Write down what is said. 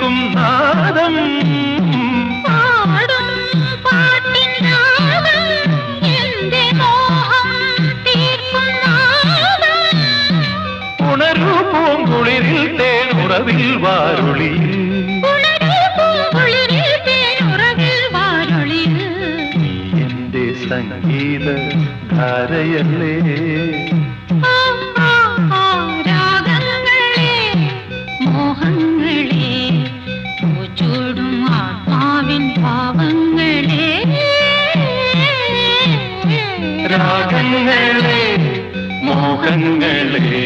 കേൾക്കും നാദം പാടും പാട്ടിൻ നാദം എന്റെ മോഹം തീർക്കും നാദം ഉണരൂ പൂങ്കുളിരിൽ തേനുറവിൽ വാരുളിയിൽ എന്റെ സംഗീത ധാരയല്ലേ രാഗങ്ങളെ മോഹങ്ങളെ ചൂടും ആത്മാവിൻ ഭാവങ്ങളെ രാഗങ്ങളെ മോഹങ്ങളെ